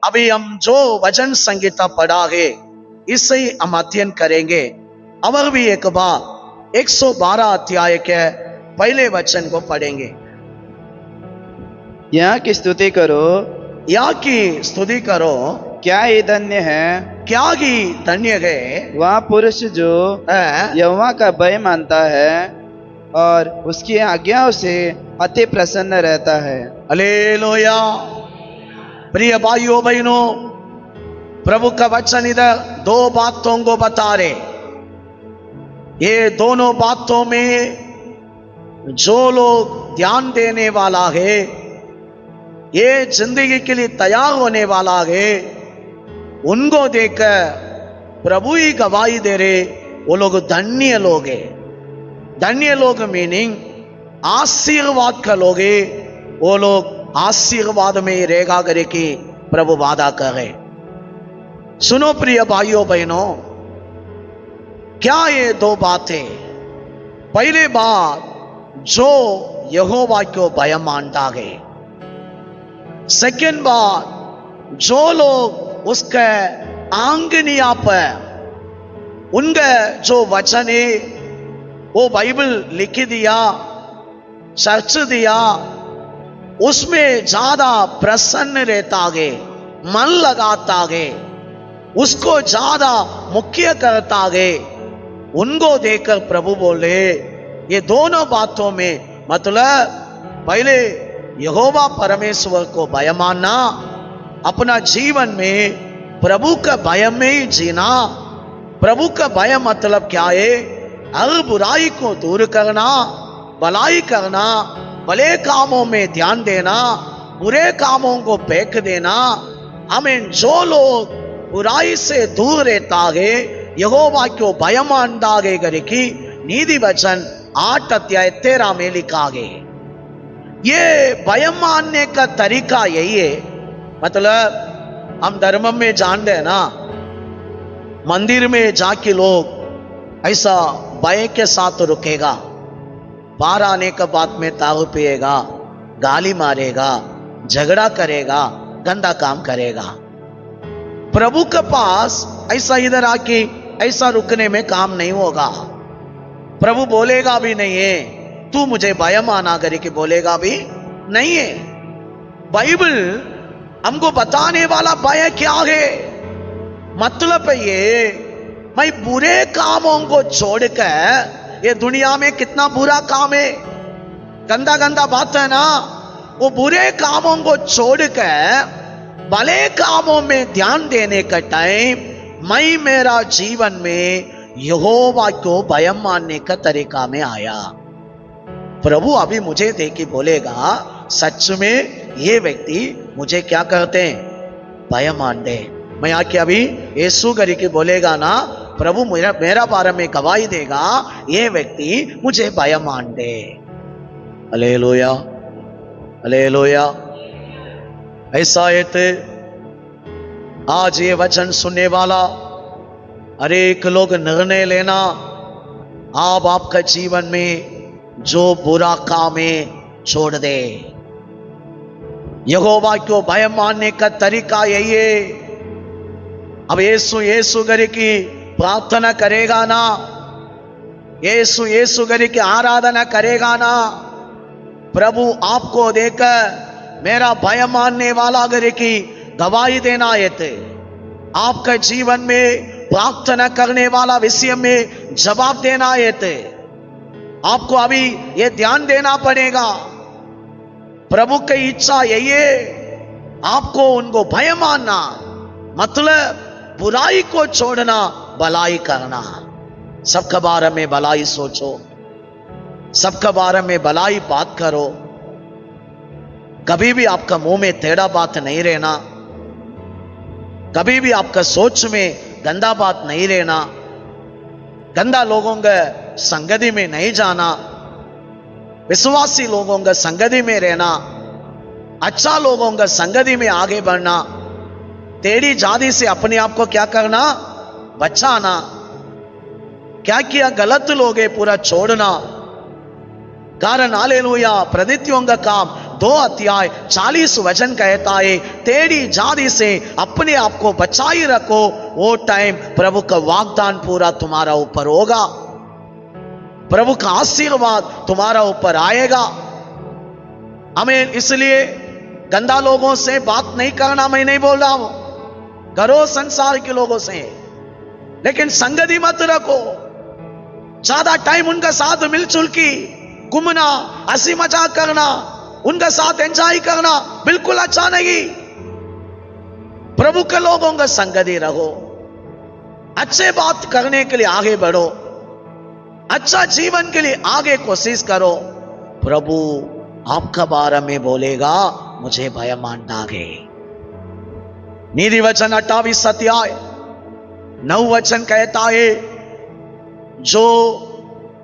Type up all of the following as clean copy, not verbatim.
अभी हम जो वचन संहिता पढ़ा है इसे हम अध्ययन करेंगे। और भी एक बार 112 अध्याय के पहले वचन को पढ़ेंगे। यहाँ की स्तुति करो, या की स्तुति करो, क्या ये धन्य है क्या ही धन्य है वह पुरुष जो है यहोवा का भय मानता है और उसकी आज्ञाओं से अति प्रसन्न रहता है। हालेलुया। प्रिय भाइयों बहनों, प्रभु का वचन इधर दो बातों को बता रहे। ये दोनों बातों में जो लोग ध्यान देने वाला है, ये जिंदगी के लिए तैयार होने वाला है, उनको देखकर प्रभु ही गवाही दे रहे, वो लोग धन्य लोग हैं। धन्य लोग मीनिंग आशीर्वाद का लोग है, वो लोग आशीर्वाद में ही रहेगा करे कि प्रभु वादा करे। सुनो प्रिय भाइयों बहनों, क्या ये दो बातें? पहले बात, जो यहोवा को भय मानता है। सेकंड बात, जो लोग उसके आंगनिया पर उनका जो वचन है वो बाइबल लिख दिया, सर्च दिया, उसमें ज्यादा प्रसन्न रहता है, मन लगाता है, उसको ज्यादा मुख्य करता है, उनको देखकर प्रभु बोले ये दोनों बातों में मतलब पहले यहोवा परमेश्वर को भय मानना, अपना जीवन में प्रभु का भय में ही जीना। प्रभु का भय मतलब क्या है? हर बुराई को दूर करना, भलाई करना, भले कामों में ध्यान देना, बुरे कामों को फेंक देना। हमें जो लोग बुराई से दूर रहता है, यहोवा को भय मानता है करके नीति वचन 8 अध्याय 13 में लिखा है। ये भय मानने का तरीका यही है। मतलब हम धर्म में जानते हैं ना, मंदिर में जाके लोग ऐसा भय के साथ रुकेगा, बाहर आने के बाद में दारू पिएगा, गाली मारेगा, झगड़ा करेगा, गंदा काम करेगा। प्रभु के पास ऐसा इधर आके ऐसा रुकने में काम नहीं होगा। प्रभु बोलेगा भी नहीं है तू मुझे भय माना करके, बोलेगा भी नहीं है। बाइबल हमको बताने वाला भय क्या है? मतलब ये मैं बुरे कामों को छोड़कर, ये दुनिया में कितना बुरा काम है, गंदा गंदा बात है ना, वो बुरे कामों को छोड़कर भले कामों में ध्यान देने का टाइम मैं मेरा जीवन में यहोवा को भय मानने का तरीका में आया। प्रभु अभी मुझे देख के बोलेगा सच में ये व्यक्ति मुझे क्या करते हैं? भय मान दे। मैं आके अभी यीशु करके बोलेगा ना, प्रभु मेरा बारे में गवाही देगा, ये व्यक्ति मुझे भय मान दे। Hallelujah, hallelujah. ऐसा है तो आज ये वचन सुनने वाला हर एक लोग निर्णय लेना, आप आपका जीवन में जो बुरा काम है छोड़ दे। यहोवा को भय मानने का तरीका यही है। अब यीशु यीशु करे की प्रार्थना करेगा ना, यीशु यीशु करे की आराधना करेगा ना, प्रभु आपको देकर मेरा भय मानने वाला करे की गवाही देना है थे। आपका जीवन में प्रार्थना करने वाला विषय में जवाब देना है थे। आपको अभी ये ध्यान देना पड़ेगा। प्रभु की इच्छा यही है, आपको उनको भय मानना मतलब बुराई को छोड़ना, भलाई करना। सबके बारे में भलाई सोचो, सबके बारे में भलाई बात करो। कभी भी आपका मुंह में टेढ़ा बात नहीं रहना, कभी भी आपका सोच में गंदा बात नहीं रहना, गंदा लोगों के संगति में नहीं जाना, विश्वासी लोगों के संगति में रहना, अच्छा लोगों के संगति में आगे बढ़ना, टेढ़ी जाति से अपने आप को क्या करना? बचाना। क्या किया गलत लोग है पूरा छोड़ना। कारण हालेलुया, प्रदित्यों का काम 2 अध्याय 40 वचन कहता है, टेढ़ी जाति से अपने आप को बचाई रखो, वो टाइम प्रभु का वाग्दान पूरा तुम्हारा ऊपर होगा, प्रभु का आशीर्वाद तुम्हारा ऊपर आएगा। हमें इसलिए गंदा लोगों से बात नहीं करना मैं नहीं बोल रहा हूं, करो संसार के लोगों से, लेकिन संगति मत रखो। ज्यादा टाइम उनका साथ मिलजुल की घूमना, हंसी मजाक करना, उनका साथ एंजॉय करना बिल्कुल अच्छा नहीं। प्रभु के लोगों का संगति रहो, अच्छे बात करने के लिए आगे बढ़ो, अच्छा जीवन के लिए आगे कोशिश करो। प्रभु आपका बारे में बोलेगा, मुझे भय मान डागे। नीति वचन 28 अध्याय 9 वचन कहता है, जो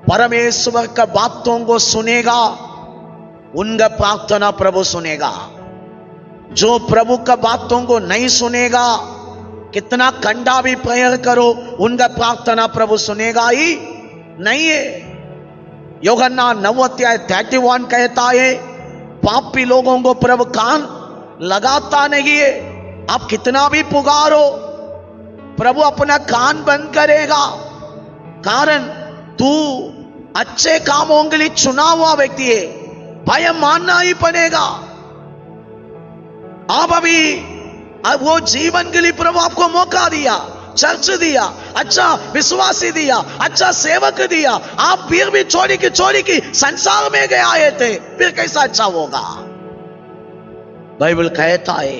परमेश्वर का बातों को सुनेगा उनका प्रार्थना प्रभु सुनेगा, जो प्रभु का बातों को नहीं सुनेगा, कितना कंडा भी प्रेयर करो, उनका प्रार्थना प्रभु सुनेगा ही नहीं है। यूहन्ना 9 अध्याय 31 कहता है, पापी लोगों को प्रभु कान लगाता नहीं है। आप कितना भी पुकारो, प्रभु अपना कान बंद करेगा, कारण तू अच्छे कामों के लिए चुना हुआ व्यक्ति है, भय मानना ही पड़ेगा। आप अभी वो जीवन के लिए प्रभु आपको मौका दिया, चर्च दिया, अच्छा विश्वासी दिया, अच्छा सेवक दिया, आप फिर भी चोरी की संसार में गए आए थे, फिर कैसा अच्छा होगा? बाइबल कहता है,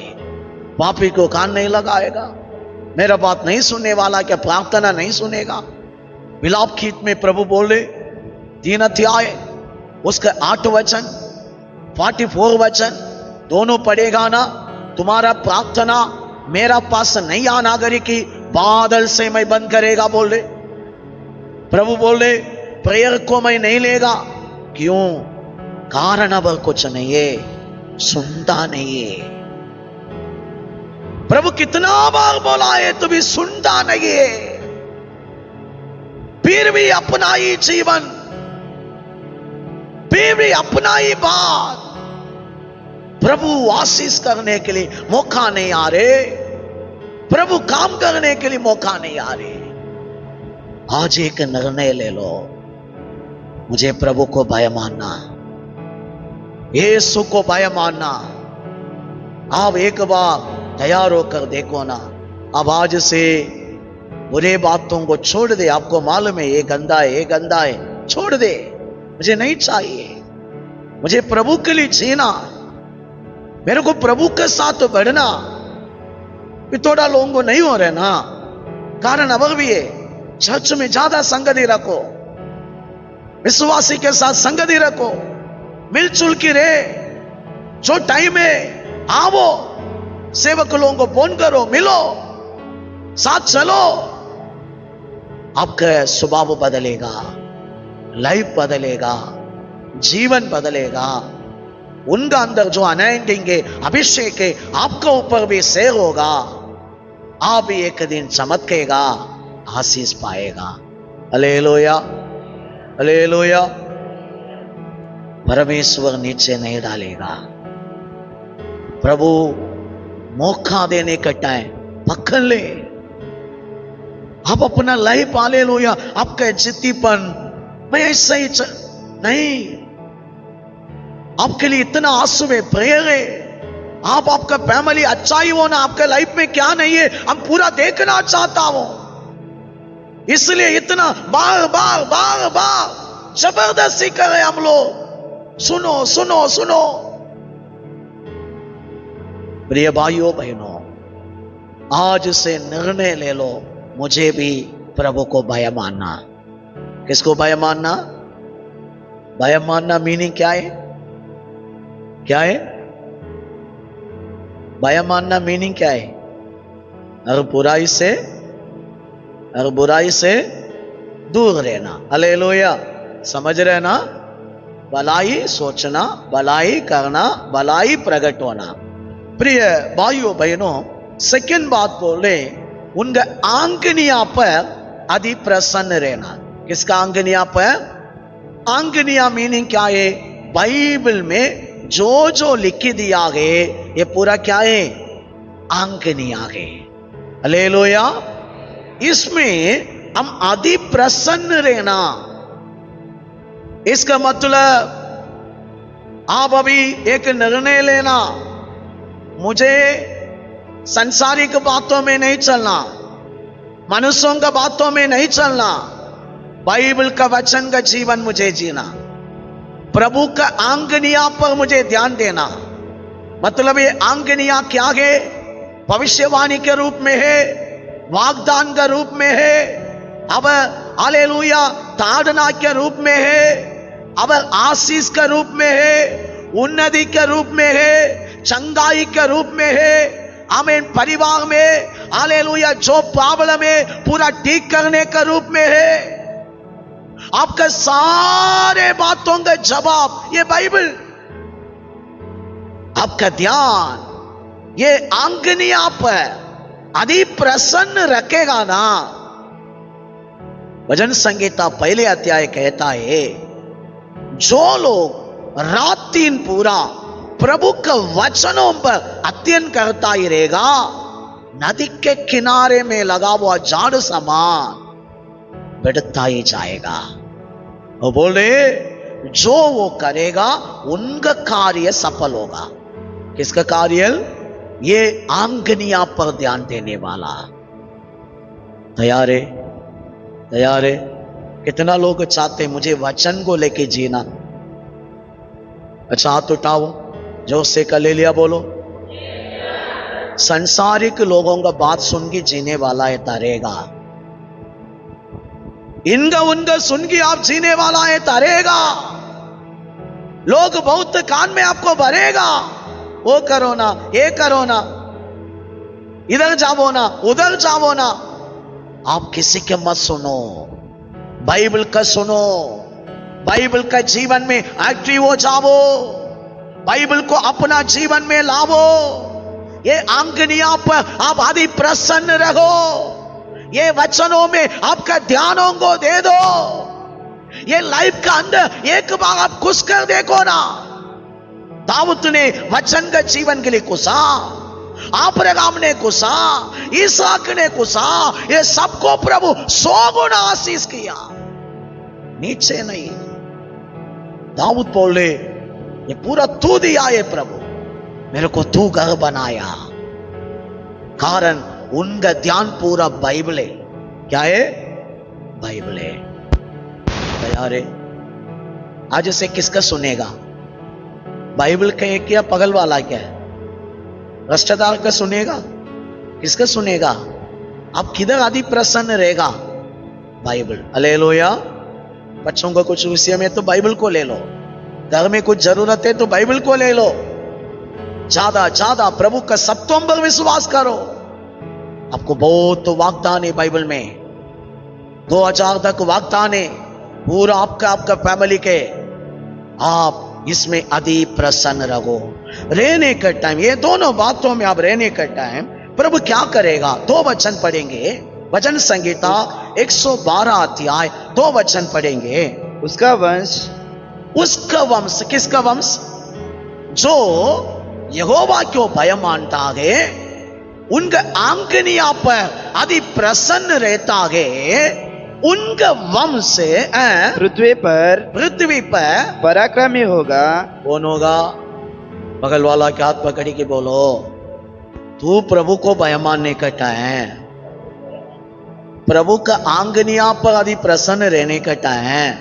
पापी को कान नहीं लगाएगा, मेरा बात नहीं सुनने वाला क्या प्रार्थना नहीं सुनेगा? विलाप गीत में प्रभु बोले 3 अध्याय उसका 8 वचन 44 वचन दोनों पढ़ेगा ना, तुम्हारा प्रार्थना मेरा पास नहीं आना करी कि बादल से मैं बंद करेगा बोले। प्रभु बोले प्रेयर को मैं नहीं लेगा, क्यों? कारण अब कुछ नहीं है, सुनता नहीं है। प्रभु कितना बार बोला है तो भी सुनता नहीं है, फिर भी अपना ही जीवन, फिर भी अपना ही बात, प्रभु आशीष करने के लिए मौका नहीं आ रहे, प्रभु काम करने के लिए मौका नहीं आ रहे। आज एक निर्णय ले लो, मुझे प्रभु को भय मानना, यीशु को भय मानना। आप एक बार तैयार होकर देखो ना, अब आज से बुरे बातों को छोड़ दे। आपको मालूम है ये गंदा है, ये गंदा है, छोड़ दे, मुझे नहीं चाहिए। मुझे प्रभु के लिए जीना, मेरे को प्रभु के साथ बढ़ना। थोड़ा लोगों को नहीं हो रहे ना, कारण अब भी है, चर्च में ज्यादा संगति रखो, विश्वासी के साथ संगति रखो, मिलजुल के रहे। जो टाइम है आओ, सेवक लोगों को फोन करो, मिलो, साथ चलो। आपका स्वभाव बदलेगा, लाइफ बदलेगा, जीवन बदलेगा। उनका अंदर जो अनॉइंटिंग है, अभिषेक है, आपके ऊपर भी शेयर होगा। आप भी एक दिन चमकेगा, आशीष पाएगा। Hallelujah, hallelujah. परमेश्वर नीचे नहीं डालेगा। प्रभु मौका देने का टाइम पकड़ ले। आप अपना लाइफ, हालेलुया, आपका जिद्दीपन, मैं ऐसा ही नहीं, आपके लिए इतना आंसू में प्रेयर है। आप आपका फैमिली अच्छा ही हो ना, आपके लाइफ में क्या नहीं है हम पूरा देखना चाहता हूं, इसलिए इतना बार बार बार बार जबरदस्ती करे हम लोग। सुनो सुनो सुनो प्रिय भाइयों बहनों, आज से निर्णय ले लो, मुझे भी प्रभु को भय मानना। किसको भय मानना? भय मानना मीनिंग क्या है? क्या है भय मानना? मीनिंग क्या है? हर बुराई से दूर रहना। हालेलुया, समझ रहे ना? भलाई सोचना, भलाई करना, भलाई प्रकट होना। प्रिय भाइयों बहनों, सेकंड बात बोले, उनका आंगनिया पर अति प्रसन्न रहना। किसका आंगनिया पर? आंगनिया मीनिंग क्या है? बाइबल में जो जो लिख दिया है ये पूरा क्या है? आंकनी आ गए। हालेलुया। इसमें हम अति प्रसन्न रहना, इसका मतलब आप अभी एक निर्णय लेना, मुझे संसारिक बातों में नहीं चलना, मनुष्यों का बातों में नहीं चलना, बाइबल का वचन का जीवन मुझे जीना, प्रभु का आंगनिया पर मुझे ध्यान देना। मतलब ये आंगनिया क्या है? भविष्यवाणी के रूप में है, वाग्दान का रूप में है, अब हालेलुया ताड़ना के रूप में है, अब आशीष के रूप में है, उन्नति के रूप में है, चंगाई के रूप में है, आमीन, परिवार में हालेलुया जो प्रॉब्लम है पूरा ठीक करने का रूप में है। आपका सारे बातों का जवाब ये बाइबल, आपका ध्यान ये आंगनी आप अति प्रसन्न रखेगा ना। भजन संगीता पहले अध्याय कहता है, जो लोग रात दिन पूरा प्रभु के वचनों पर अध्ययन करता ही रहेगा, नदी के किनारे में लगा हुआ झाड़ समान बढ़ता ही जाएगा। वो बोल रहे जो वो करेगा उनका कार्य सफल होगा। किसका कार्य? ये आंगनिया पर ध्यान देने वाला। तैयार है? तैयार है? कितना लोग चाहते मुझे वचन को लेके जीना? अच्छा हाथ उठाओ, जो से का ले लिया बोलो। संसारिक लोगों का बात सुन के जीने वाला है तरेगा, इनका उनका सुन के आप जीने वाला है तरेगा। लोग बहुत कान में आपको भरेगा, वो करो ना, ये करो ना, इधर जाओ ना, उधर जाओ ना। आप किसी के मत सुनो, बाइबल का सुनो, बाइबल का जीवन में एक्टिव हो जाओ, बाइबल को अपना जीवन में लाओ। ये आंगनिया पर आप आदि प्रसन्न रहो, ये वचनों में आपका ध्यानों को दे दो। ये लाइफ का अंदर एक बार आप घुस कर देखो ना। दाऊद ने वचन का जीवन के लिए कुसा, अब्राहम ने कुसा, इसहाक ने कुसा, ये सबको प्रभु 100 गुना आशीष किया, नीचे नहीं। दाऊद बोले ये पूरा तू दिया है प्रभु, मेरे को तू घर बनाया। कारण उनका ध्यान पूरा बाइबल है। क्या है? बाइबल है। तैयार है? आज से किसका सुनेगा? बाइबल का एक क्या पगल वाला क्या है? भ्रष्टाचार का सुनेगा? किसका सुनेगा? आप किधर आदि प्रसन्न रहेगा? बाइबल। हालेलुया। बच्चों को कुछ विषय में तो बाइबल को ले लो, घर में कुछ जरूरत है तो बाइबल को ले लो। ज्यादा ज्यादा प्रभु का शब्दों पर विश्वास करो। आपको बहुत वाग्दान है बाइबल में, 2000 तक वाग्दान है पूरा आपका फैमिली के। आप इसमें अति प्रसन्न रहो। रहने का टाइम, ये दोनों बातों में आप रहने का टाइम प्रभु क्या करेगा? 2 वचन पढ़ेंगे। भजन संगीता 112 अध्याय 2 वचन पढ़ेंगे। उसका वंश, उसका वंश, किसका वंश? जो यहोवा को भय मानता है, उनका आंगनिया पर अति प्रसन्न रहता है, उनका वंश पृथ्वी पर पराक्रमी होगा। कौन होगा? बगल वाला के हाथ पकड़ी के बोलो, तू प्रभु को भय मानने का टाइम, प्रभु का आंगनिया पर अति प्रसन्न रहने का टाइम,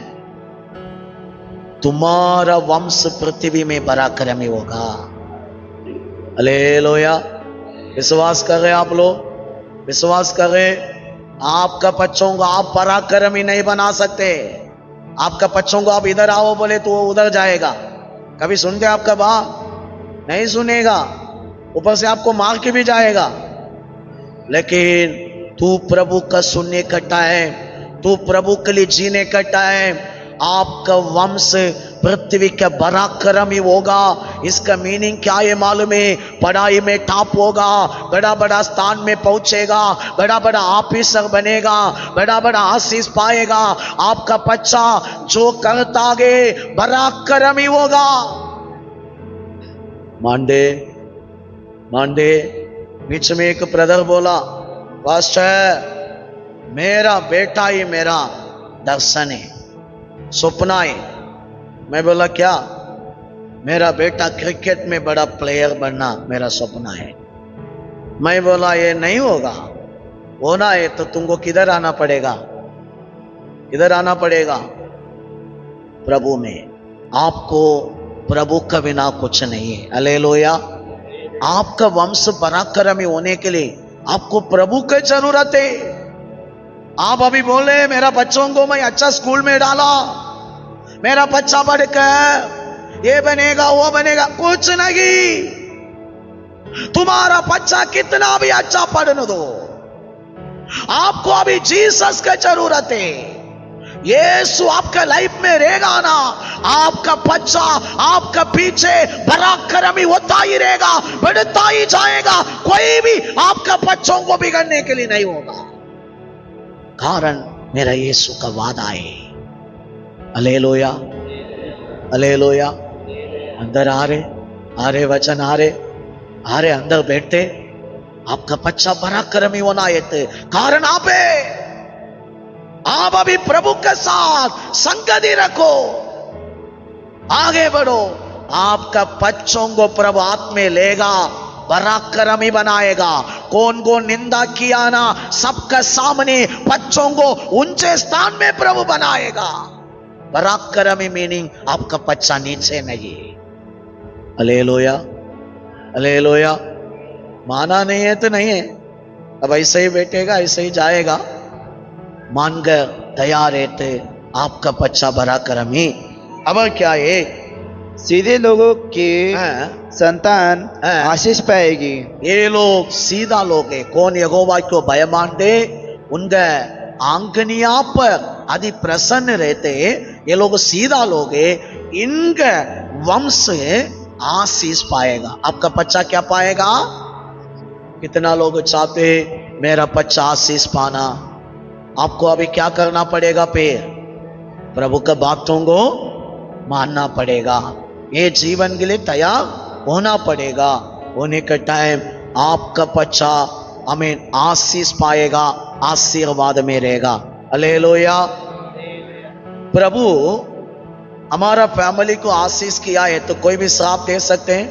तुम्हारा वंश पृथ्वी में पराक्रमी होगा। हालेलुया। विश्वास कर रहे आप लोग? विश्वास कर रहे? आपका बच्चों को आप पराक्रमी नहीं बना सकते। आपका बच्चों को आप इधर आओ बोले तो वो उधर जाएगा। कभी सुनते आपका बाप? नहीं सुनेगा, ऊपर से आपको मार के भी जाएगा। लेकिन तू प्रभु का सुनने का टाइम, तू प्रभु के लिए जीने का टाइम, आपका वंश पृथ्वी का पराक्रमी होगा। इसका मीनिंग क्या है मालूम है? पढ़ाई में टॉप होगा, बड़ा बड़ा स्थान में पहुंचेगा, बड़ा बड़ा ऑफिसर बनेगा, बड़ा बड़ा आशीष पाएगा। आपका बच्चा जो करता है पराक्रमी होगा। मांडे मांडे बीच में एक ब्रदर बोला, पास्टर मेरा बेटा ही मेरा दर्शन है, सपना है। मैं बोला क्या? मेरा बेटा क्रिकेट में बड़ा प्लेयर बनना मेरा सपना है। मैं बोला ये नहीं होगा, होना है तो तुमको किधर आना पड़ेगा? किधर आना पड़ेगा? प्रभु में। आपको प्रभु का बिना कुछ नहीं है। हालेलुया। आपका वंश पराक्रमी होने के लिए आपको प्रभु की जरूरत है। आप अभी बोले मेरा बच्चों को मैं अच्छा स्कूल में डाला, मेरा बच्चा बढ़कर ये बनेगा वो बनेगा, कुछ नहीं। तुम्हारा बच्चा कितना भी अच्छा पढ़ने दो, आपको अभी जीसस की जरूरत है। यीशु आपका लाइफ में रहेगा ना, आपका बच्चा आपका पीछे पराक्रमी होता ही रहेगा, बढ़ता ही जाएगा। कोई भी आपका बच्चों को बिगड़ने के लिए नहीं होगा, कारण मेरा यीशु का वादा है। Hallelujah hallelujah. अंदर आ रहे वचन आ रहे अंदर बैठते। आपका बच्चा पराक्रमी होना है, कारण आप अभी प्रभु के साथ संगति रखो, आगे बढ़ो। आपका बच्चों को प्रभु हाथ में लेगा, पराक्रमी बनाएगा। कौन को निंदा किया ना, सबका सामने बच्चों को ऊंचे स्थान में प्रभु बनाएगा। पराक्रमी मीनिंग आपका बच्चा नीचे नहीं। Hallelujah hallelujah. माना नहीं है तो नहीं है, अब ऐसे ही बैठेगा ऐसे ही जाएगा। मानकर तैयार रहते आपका बच्चा पराक्रमी। अब क्या है? सीधे लोगों की संतान आशीष पाएगी। ये लोग सीधा लोग है। कौन यहोवा को भय मानते, उनका आंगनिया पर आदि प्रसन्न रहते, ये लोग सीधा लोग है। इनका वंश आशीष पाएगा। आपका बच्चा क्या पाएगा? कितना लोग चाहते मेरा बच्चा आशीष पाना। आपको अभी क्या करना पड़ेगा? प्रभु के बातों को मानना पड़ेगा। ये जीवन के लिए तैयार होना पड़ेगा। होने के टाइम आपका बच्चा हमें आशीष पाएगा, आशीर्वाद में रहेगा। हालेलुया। प्रभु हमारा फैमिली को आशीष किया है तो कोई भी श्राप दे सकते हैं?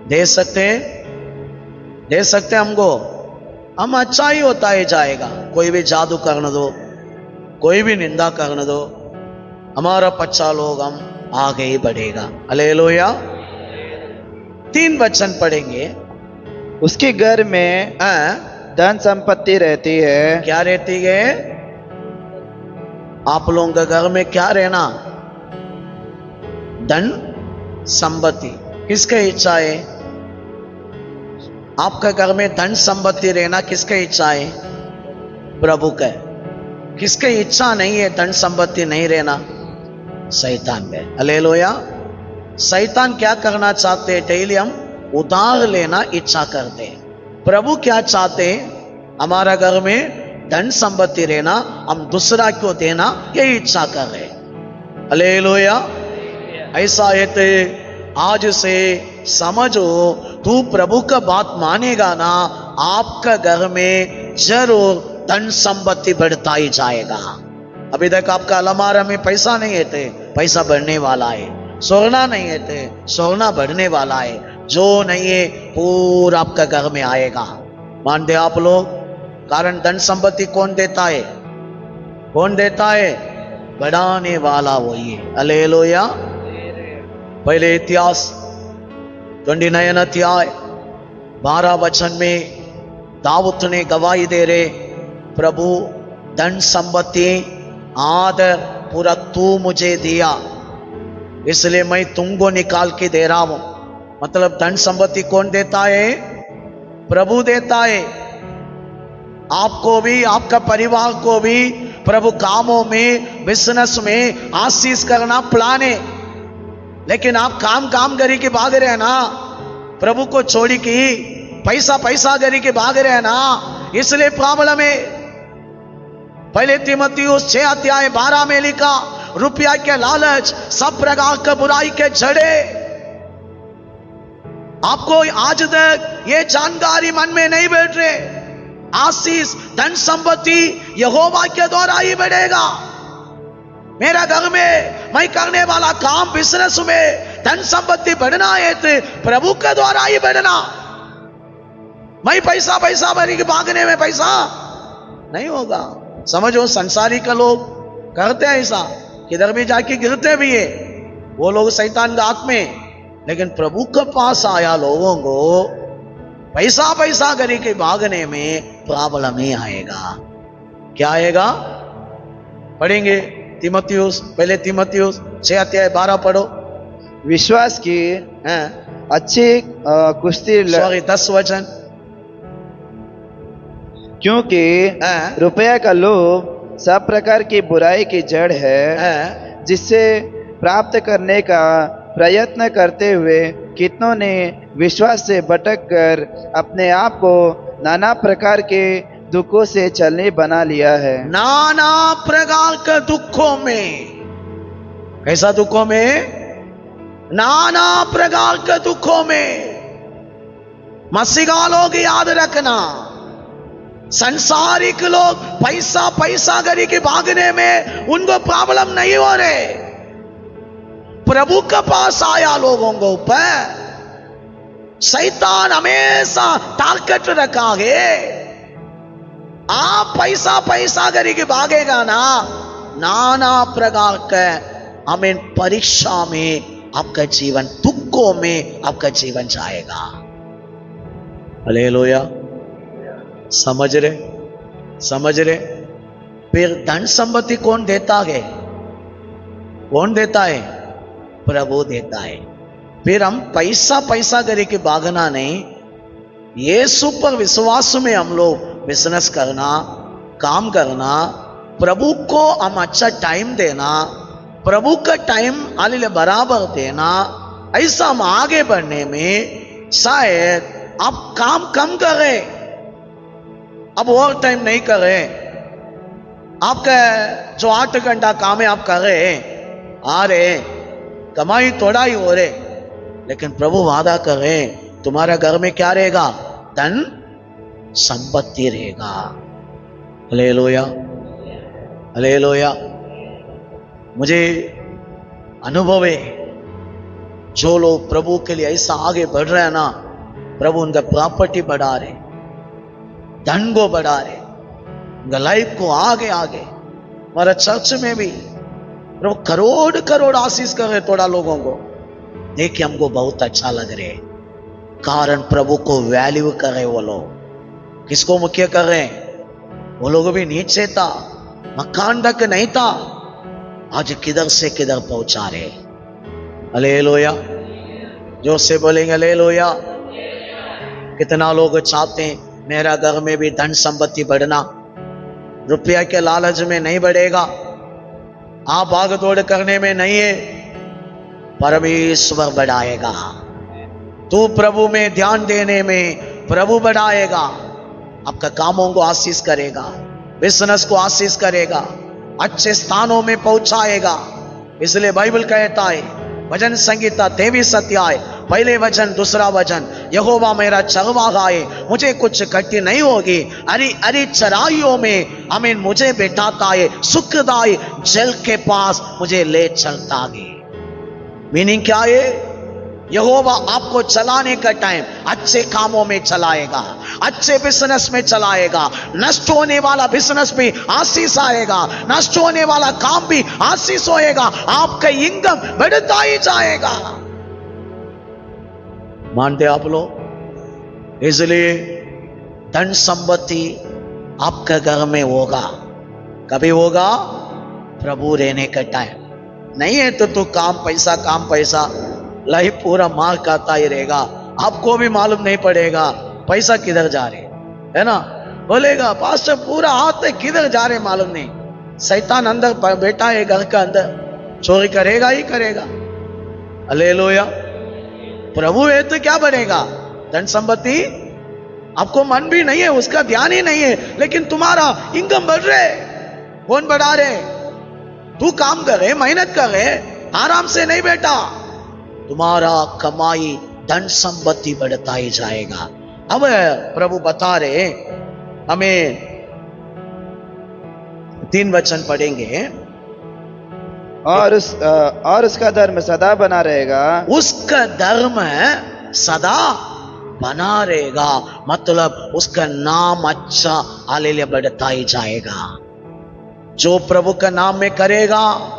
दे सकते हैं? दे सकते हैं हमको? हम अच्छा ही होता ही जाएगा। कोई भी जादू करने दो, कोई भी निंदा करने दो, हमारा बच्चा लोग हम आगे ही बढ़ेगा। हालेलुया। 3 वचन पढ़ेंगे। उसके घर में धन संपत्ति रहती है। क्या रहती है? आप लोगों के घर में क्या रहना? धन संपत्ति। किसकी इच्छा है? आपका घर में धन संपत्ति रहना किसकी इच्छा है? प्रभु का। किसकी इच्छा नहीं है धन संपत्ति नहीं रहना? शैतान में। हालेलुया। शैतान क्या करना चाहते हैं? डेली हम उधार लेना इच्छा करते हैं। प्रभु क्या चाहते हैं? हमारा घर में धन संपत्ति रहना, हम दूसरा को देना, यही इच्छा कर रहे। हालेलुया। ऐसा है तो आज से समझो, तू प्रभु का बात मानेगा ना, आपका घर में जरूर धन संपत्ति बढ़ता ही जाएगा। अभी तक आपका अलमारा में पैसा नहीं है थे, पैसा बढ़ने वाला है। सोना नहीं है थे, सोना बढ़ने वाला है। जो नहीं है पूरा आपका घर में आएगा। मानते आप लोग? कारण धन संपत्ति कौन देता है? कौन देता है? बढ़ाने वाला वही है। हालेलुया। पहले इतिहास 29 अध्याय 12 वचन में दाऊद ने गवाही दे रहे, प्रभु धन संपत्ति आदर पूरा तू मुझे दिया, इसलिए मैं तुमको निकाल के दे रहा हूं। मतलब धन संपत्ति कौन देता है? प्रभु देता है। आपको भी, आपका परिवार को भी प्रभु कामों में, बिजनेस में आशीष करना प्लान है। लेकिन आप काम करी के भाग रहे हैं ना, प्रभु को छोड़ी की पैसा करी के भाग रहे हैं ना, इसलिए प्रॉब्लम है। पहले तीमुथियुस 6 अध्याय 12 में लिखा, रुपया के लालच सब प्रकार के बुराई के जड़े। आपको आज तक ये जानकारी मन में नहीं बैठ रहे, आशीष धन संपत्ति यहोवा के द्वारा ही बढ़ेगा। मेरा घर में मैं करने वाला काम बिजनेस में धन संपत्ति बढ़ना है तो प्रभु के द्वारा ही बढ़ना। मैं पैसा पैसा भरी के भागने में पैसा नहीं होगा। समझो, संसारी का लोग करते हैं ऐसा, किधर भी जाके गिरते भी है, वो लोग शैतान का हाथ में। लेकिन प्रभु के पास आया लोगों को पैसा पैसा करी के भागने में प्रॉब्लम ही आएगा। क्या आएगा? पढ़ेंगे तीमुथियुस, पहले तीमुथियुस 6:12 पढ़ो। विश्वास की अच्छी कुश्ती 10 वचन। क्योंकि रुपया का लोभ सब प्रकार की बुराई की जड़ है, जिससे प्राप्त करने का प्रयत्न करते हुए कितनों ने विश्वास से भटक कर अपने आप को नाना प्रकार के दुखों से चलने बना लिया है। नाना प्रकार के दुखों में, कैसा दुखों में? नाना प्रकार के दुखों में। मसीहा लोग याद रखना, संसारिक लोग पैसा पैसा करी के भागने में उनको प्रॉब्लम नहीं हो रहे। प्रभु के पास आया लोगों को ऊपर शैतान हमेशा टारगेट रखा है। आप पैसा पैसा करी के भागेगा ना, नाना प्रकार के हमें परीक्षा में आपका जीवन, दुखों में आपका जीवन जाएगा। हालेलुया। समझ रहे? फिर धन संपत्ति कौन देता है? कौन देता है? प्रभु देता है। फिर हम पैसा पैसा करे के भागना नहीं, यीशु पर विश्वास में हम लोग बिजनेस करना, काम करना, प्रभु को हम अच्छा टाइम देना, प्रभु का टाइम आले बराबर देना। ऐसा हम आगे बढ़ने में शायद आप काम कम करें, अब और टाइम नहीं कर रहे। आपका जो 8 घंटा काम है आप कर रहे, आ रहे, कमाई थोड़ा ही हो रहे, लेकिन प्रभु वादा कर रहे तुम्हारा घर में क्या रहेगा? धन संपत्ति रहेगा। Hallelujah, hallelujah. मुझे अनुभव है, जो लोग प्रभु के लिए ऐसा आगे बढ़ रहे हैं ना, प्रभु उनका प्रॉपर्टी बढ़ा रहे, धन को बढ़ा रहे, उनका लाइफ को आगे आगे। हमारा चर्च में भी प्रभु करोड़ करोड़ आशीष कर रहे थोड़ा लोगों को, देखिए हमको बहुत अच्छा लग रहे। कारण प्रभु को वैल्यू कर रहे वो लोग। किसको मुख्य कर रहे हैं? वो लोग भी नीचे था, मकान तक नहीं था, आज किधर से किधर पहुंचा रहे। हालेलुया। जो से बोलेंगे हालेलुया। कितना लोग चाहते हैं मेरा घर में भी धन संपत्ति बढ़ना, रुपया के लालच में नहीं बढ़ेगा, आप भाग दौड़ करने में नहीं है, परमेश्वर बढ़ाएगा। तू प्रभु में ध्यान देने में प्रभु बढ़ाएगा, आपका कामों को आशीष करेगा, बिजनेस को आशीष करेगा, अच्छे स्थानों में पहुंचाएगा। इसलिए बाइबल कहता है, भजन संगीता 23 अध्याय 1 वचन 2 वचन, यहोवा मेरा चरवाहा है, मुझे कुछ कटी नहीं होगी, अरे अरे चराइयों में हमें मुझे बैठाता है, सुखदाई जल के पास मुझे ले चलता है। मीनिंग क्या है? यहोवा आपको चलाने का टाइम अच्छे कामों में चलाएगा, अच्छे बिजनेस में चलाएगा। नष्ट होने वाला बिजनेस भी आशीष आएगा, नष्ट होने वाला काम भी आशीष होएगा, आपका इनकम बढ़ता ही जाएगा। मानते आप लोग? इसलिए धन संपत्ति आपके घर में होगा, कभी होगा? प्रभु रहने का टाइम नहीं है तो तू काम पैसा लाइफ पूरा मार खाता ही रहेगा, आपको भी मालूम नहीं पड़ेगा पैसा किधर जा रहे, है ना? बोलेगा पास्टर पूरा हाथ है, किधर जा रहे मालूम नहीं। शैतान अंदर बैठा है, घर का अंदर चोरी करेगा ही करेगा। हालेलुया। प्रभु है तो क्या बढ़ेगा? धन संपत्ति। आपको मन भी नहीं है, उसका ध्यान ही नहीं है, लेकिन तुम्हारा इनकम बढ़ रहे। कौन बढ़ा रहे? तू काम कर रहे, मेहनत कर रहे, आराम से नहीं बैठा, तुम्हारा कमाई धन संपत्ति बढ़ता ही जाएगा। अब प्रभु बता रहे हमें, 3 वचन पढ़ेंगे। और उसका धर्म सदा बना रहेगा। उसका धर्म सदा बना रहेगा, मतलब उसका नाम अच्छा हालेलुया बढ़ता ही जाएगा। जो प्रभु का नाम में करेगा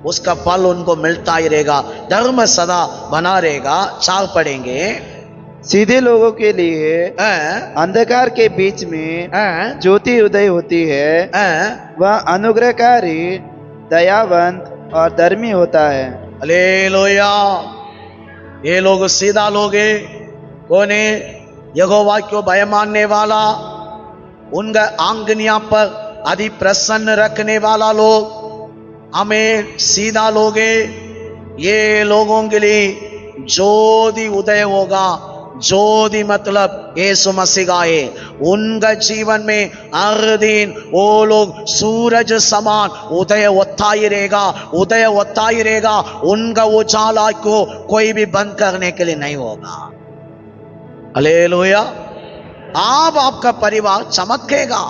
उसका फल उनको मिलता ही रहेगा। धर्म सदा बना रहेगा। 4 पढ़ेंगे। सीधे लोगों के लिए अंधकार के बीच में ज्योति उदय होती है। वह अनुग्रहकारी, दयावंत और धर्मी होता है। हालेलुया। ये लोग सीधा लोग है। कौन है? यहोवा को भय मानने वाला, उनका आंगनिया पर अधि प्रसन्न रखने वाला लोग, हमें सीधा लोग है। ये लोगों के लिए ज्योति उदय होगा। ज्योति मतलब यीशु मसीह का है। उनका जीवन में हर दिन वो लोग सूरज समान उदय होता ही रहेगा, उदय होता ही रहेगा। उनका उजाला को कोई भी बंद करने के लिए नहीं होगा। हालेलुया। आपका परिवार चमकेगा,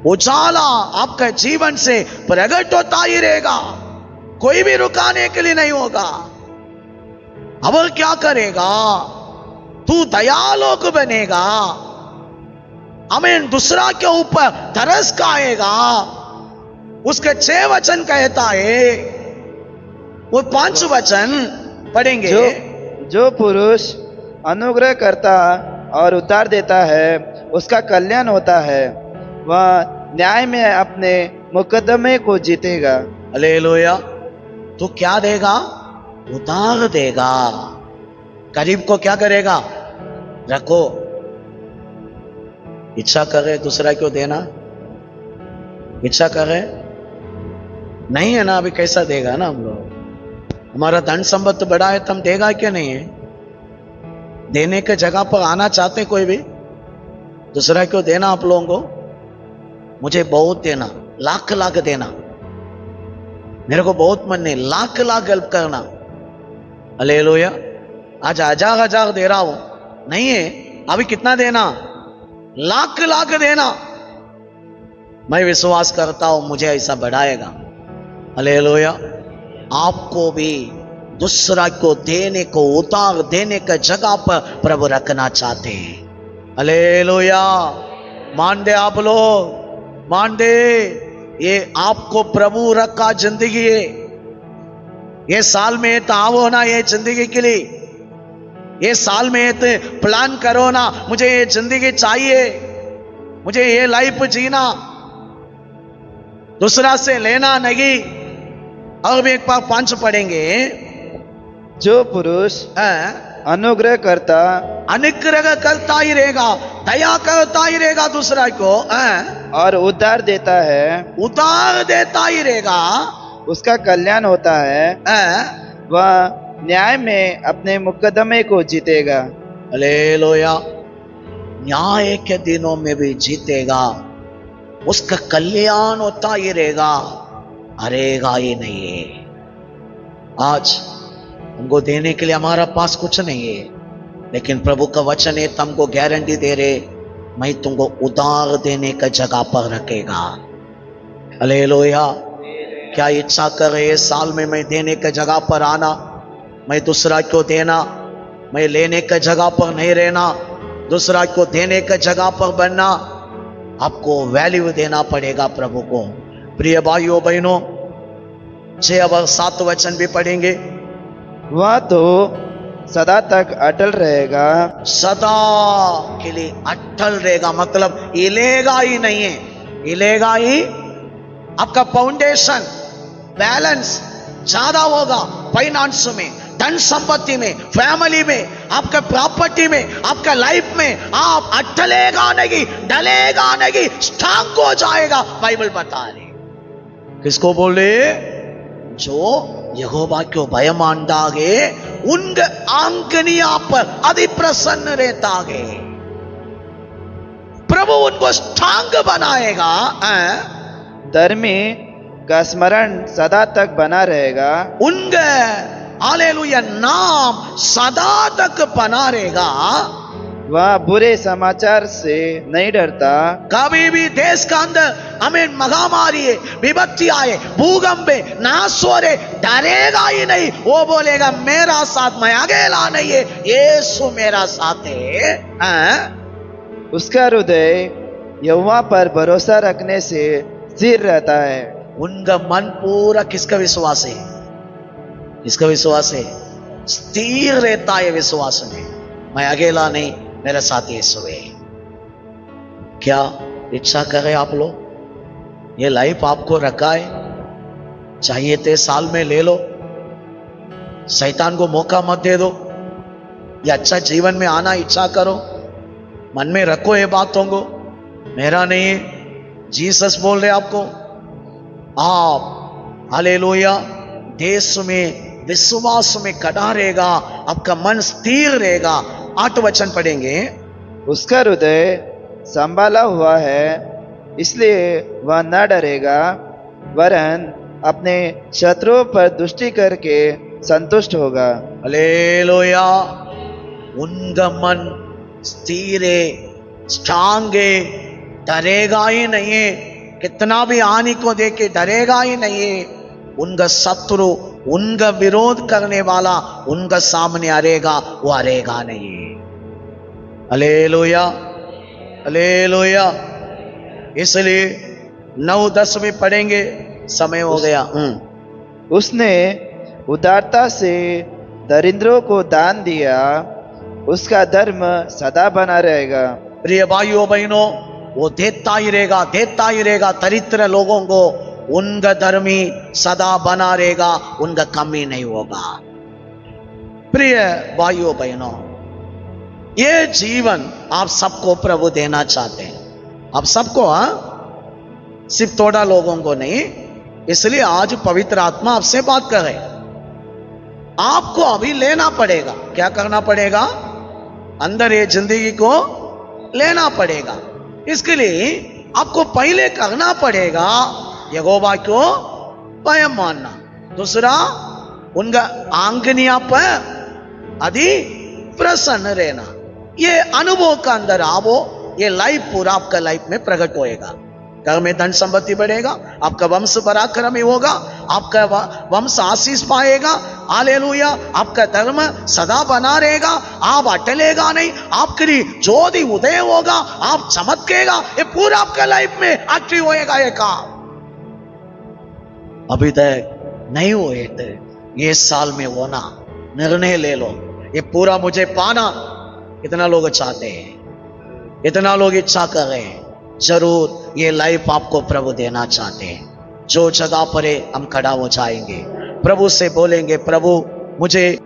उजाला आपका जीवन से प्रकट होता ही रहेगा, कोई भी रुकाने के लिए नहीं होगा। अब क्या करेगा? तू दयालु को बनेगा, हमें दूसरा के ऊपर तरस खाएगा। उसके 6 वचन कहता है, वो 5 वचन पढ़ेंगे। जो पुरुष अनुग्रह करता और उतार देता है उसका कल्याण होता है। वह न्याय में अपने मुकदमे को जीतेगा। हालेलुया। तो क्या देगा? उतार देगा। गरीब को क्या करेगा? रखो। इच्छा करे दूसरा क्यों देना? इच्छा करे नहीं है ना, अभी कैसा देगा ना? हम लोग हमारा धन संपत्ति बड़ा है तो हम देगा क्या? नहीं है। देने के जगह पर आना चाहते कोई भी? दूसरा क्यों देना आप लोगों को? मुझे बहुत देना, लाख लाख देना, मेरे को बहुत मन नहीं, लाख लाख हेल्प करना। हालेलुया। आज 1000 दे रहा हूं, नहीं है अभी कितना देना? लाख लाख देना। मैं विश्वास करता हूं मुझे ऐसा बढ़ाएगा। हालेलुया। आपको भी दूसरा को देने को, उतार देने का जगह पर प्रभु रखना चाहते हैं। हालेलुया। मान दे आप लोग, मान दे। ये आपको प्रभु रखा जिंदगी है। ये साल में तो आओ ना ये जिंदगी के लिए। ये साल में तो प्लान करो ना, मुझे ये जिंदगी चाहिए, मुझे ये लाइफ जीना, दूसरा से लेना नहीं। और भी एक बार 5 पढ़ेंगे। जो पुरुष अनुग्रह करता ही रहेगा, दया करता ही रहेगा दूसरा को, और उधार देता ही रहेगा, उसका कल्याण होता है। वह न्याय में अपने मुकदमे को जीतेगा। हालेलुया। न्याय के दिनों में भी जीतेगा, उसका कल्याण होता ही रहेगा, हारेगा ही नहीं है। आज हमको देने के लिए हमारा पास कुछ नहीं है, लेकिन प्रभु का वचन है, तुमको गारंटी दे रहे, मैं तुमको उधार देने का जगह पर रखेगा। हालेलुया। क्या इच्छा कर रहे साल में मैं देने का जगह पर आना, मैं दूसरा को देना, मैं लेने का जगह पर नहीं रहना, दूसरा को देने का जगह पर बनना। आपको वैल्यू देना पड़ेगा प्रभु को। प्रिय भाइयों बहनों, 6 और 7 वचन भी पढ़ेंगे। वह तो सदा तक अटल रहेगा। सदा के लिए अटल रहेगा, मतलब हिलेगा ही नहीं है, हिलेगा ही। आपका फाउंडेशन बैलेंस ज्यादा होगा, फाइनेंस में, धन संपत्ति में, फैमिली में, आपका प्रॉपर्टी में, आपका लाइफ में। आप अटलेगा नहीं, डलेगा नहीं, स्ट्रांग हो जाएगा। बाइबल बता रही। किसको बोले? जो यहोवा को भय मानदागे, उनके आंगनिया पर अति प्रसन्न रहतागे। प्रभु उनको स्ट्रांग बनाएगा। धर्मी का स्मरण सदा तक बना रहेगा। उनके हालेलुया नाम सदा तक बना रहेगा। वह बुरे समाचार से नहीं डरता। कभी भी देश का अंदर हमें महामारी है, विपत्ति आए, भूकंप है, नाश हो रहे, डरेगा ही नहीं। वो बोलेगा मेरा साथ, मैं अकेला नहीं है, यीशु मेरा साथ है। उसका हृदय यहोवा पर भरोसा रखने से स्थिर रहता है। उनका मन पूरा किसका विश्वास है? किसका विश्वास है? स्थिर रहता है विश्वास में। मैं अकेला नहीं, मेरे साथ यीशु है। क्या इच्छा करे आप लोग? ये लाइफ आपको रखा है, चाहिए थे साल में ले लो, शैतान को मौका मत दे दो। ये अच्छा जीवन में आना इच्छा करो, मन में रखो ये बातों को। मेरा नहीं है, जीसस बोल रहे आपको। आप हालेलुया देश में विश्वास में कड़ा रहेगा, आपका मन स्थिर रहेगा। 8 वचन पढ़ेंगे। उसका हृदय संभाला हुआ है, इसलिए वह न डरेगा, वरन अपने शत्रुओं पर दुष्टि करके संतुष्ट होगा। हालेलुया उनका मन स्थिर है, स्ट्रांग है, डरेगा ही नहीं है। कितना भी हानि को देख के डरेगा ही नहीं है। उनका शत्रु, उनका विरोध करने वाला उनका सामने आएगा, वो आएगा नहीं। Hallelujah hallelujah. इसलिए 9-10 में पढ़ेंगे, समय हो गया। उसने उदारता से दरिद्रों को दान दिया, उसका धर्म सदा बना रहेगा। प्रिय भाइयों बहनों, वो देता ही रहेगा, देता ही रहेगा दरिद्र लोगों को। उनका धर्मी सदा बना रहेगा, उनका कमी नहीं होगा। प्रिय भाइयों बहनों, ये जीवन आप सबको प्रभु देना चाहते हैं। आप सबको, सिर्फ थोड़ा लोगों को नहीं। इसलिए आज पवित्र आत्मा आपसे बात कर रहे। आपको अभी लेना पड़ेगा। क्या करना पड़ेगा? अंदर ये जिंदगी को लेना पड़ेगा। इसके लिए आपको पहले करना पड़ेगा यहोवा को भय मानना। दूसरा, उनका आंगनिया पर अधि प्रसन्न रहना। ये अनुभव का अंदर आवो, ये लाइफ पूरा आपका लाइफ में प्रकट होएगा। घर में धन संपत्ति बढ़ेगा, आपका वंश पराक्रमी होगा, आपका वंश आशीष पाएगा। हालेलुया आपका धर्म सदा बना रहेगा, आप अटलेगा नहीं, आपके लिए ज्योति उदय होगा, आप चमकेगा। ये पूरा आपका लाइफ में एक्टिव होएगा। ये काम अभी तक नहीं हुए थे, ये साल में होना। निर्णय ले लो, ये पूरा मुझे पाना। कितना लोग चाहते हैं, इतना लोग इच्छा कर रहे हैं। जरूर ये लाइफ आपको प्रभु देना चाहते हैं। जो जगह पर हम खड़ा हो जाएंगे, प्रभु से बोलेंगे, प्रभु मुझे